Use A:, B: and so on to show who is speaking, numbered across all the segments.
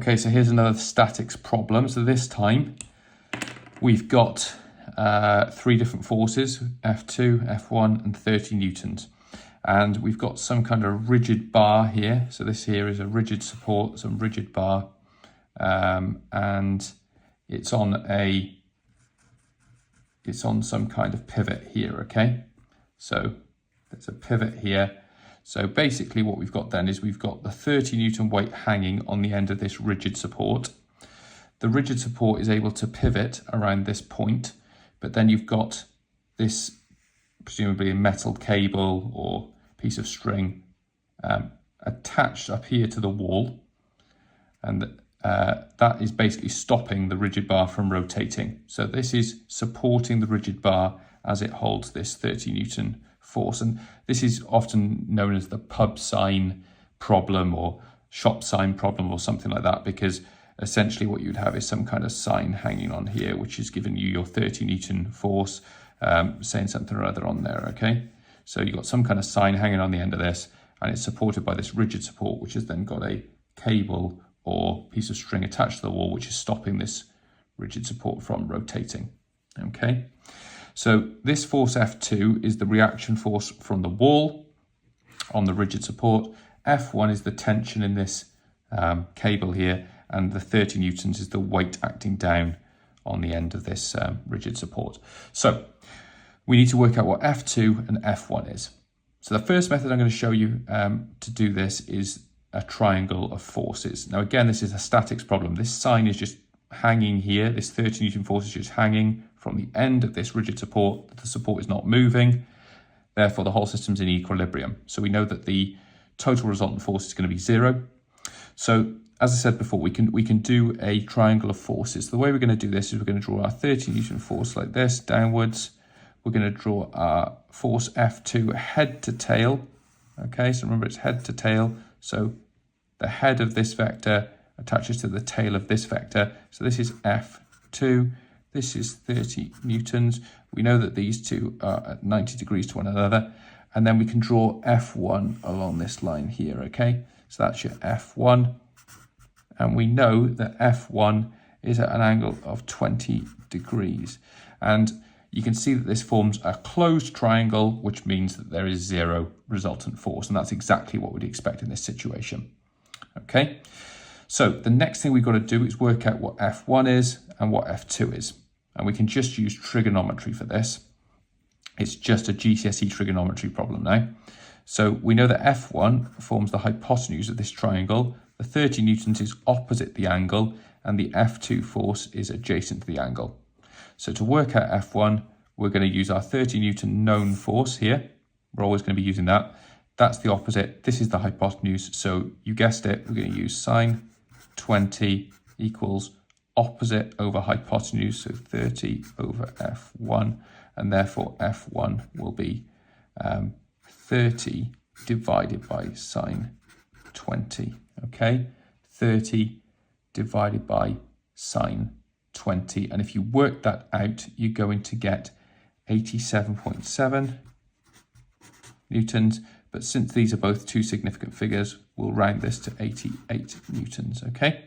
A: Okay, so here's another statics problem. So this time we've got 3 different forces, F2, F1 and 30 newtons. And we've got some kind of rigid bar here. So this here is a rigid support, some rigid bar, and it's on some kind of pivot here, okay? So there's a pivot here. So basically what we've got then is we've got the 30 Newton weight hanging on the end of this rigid support. The rigid support is able to pivot around this point, but then you've got this presumably a metal cable or piece of string attached up here to the wall, and that is basically stopping the rigid bar from rotating. So this is supporting the rigid bar as it holds this 30 Newton force, and this is often known as the pub sign problem or shop sign problem or something like that, because essentially what you'd have is some kind of sign hanging on here which is giving you your 30 Newton force, saying something or other on there, okay? So you've got some kind of sign hanging on the end of this, and it's supported by this rigid support, which has then got a cable or piece of string attached to the wall, which is stopping this rigid support from rotating, okay? So this force F2 is the reaction force from the wall on the rigid support. F1 is the tension in this cable here, and the 30 newtons is the weight acting down on the end of this rigid support. So we need to work out what F2 and F1 is. So the first method I'm going to show you to do this is a triangle of forces. Now again, this is a statics problem. This sign is just hanging here. This 30 Newton force is just hanging from the end of this rigid support. The support is not moving. Therefore, the whole system's in equilibrium. So we know that the total resultant force is going to be 0. So as I said before, we can do a triangle of forces. The way we're going to do this is we're going to draw our 30 Newton force like this downwards. We're going to draw our force F2 head to tail. Okay, so remember it's head to tail. So the head of this vector attaches to the tail of this vector. So this is F2, this is 30 newtons. We know that these two are at 90 degrees to one another. And then we can draw F1 along this line here, okay? So that's your F1. And we know that F1 is at an angle of 20 degrees. And you can see that this forms a closed triangle, which means that there is 0 resultant force. And that's exactly what we'd expect in this situation. Okay, so the next thing we've got to do is work out what F1 is and what F2 is. And we can just use trigonometry for this. It's just a GCSE trigonometry problem now. So we know that F1 forms the hypotenuse of this triangle. The 30 newtons is opposite the angle, and the F2 force is adjacent to the angle. So to work out F1, we're going to use our 30 Newton known force here. We're always going to be using that. That's the opposite. This is the hypotenuse. So you guessed it, we're going to use sine 20 equals opposite over hypotenuse, so 30 over F1. And therefore F1 will be 30 divided by sine 20. Okay, 30 divided by sine 20, and if you work that out, you're going to get 87.7 newtons, but since these are both two significant figures, we'll round this to 88 newtons, okay?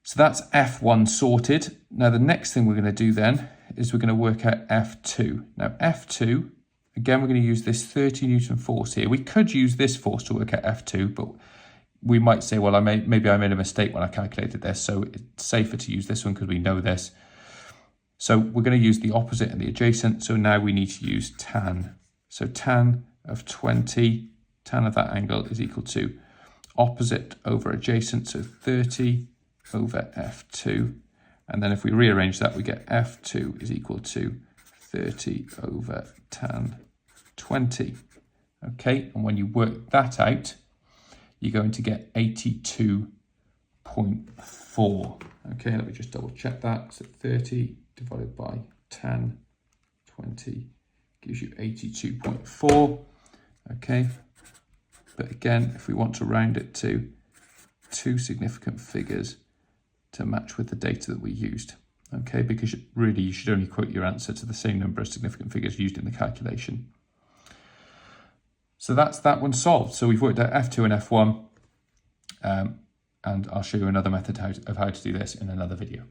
A: So that's F1 sorted. Now the next thing we're going to do then is we're going to work out F2. Now F2, again, we're going to use this 30 Newton force here. We could use this force to work out F2, but we might say, well, maybe I made a mistake when I calculated this, so it's safer to use this one because we know this. So we're going to use the opposite and the adjacent. So now we need to use tan. So tan of 20, tan of that angle is equal to opposite over adjacent, so 30 over F2. And then if we rearrange that, we get F2 is equal to 30 over tan 20. Okay, and when you work that out, you're going to get 82.4. Okay, let me just double check that. So 30 divided by tan 20 gives you 82.4. Okay, but again, if we want to round it to two significant figures to match with the data that we used. Okay, because really you should only quote your answer to the same number of significant figures used in the calculation. So that's that one solved. So we've worked out F2 and F1. and I'll show you another method of how to do this in another video.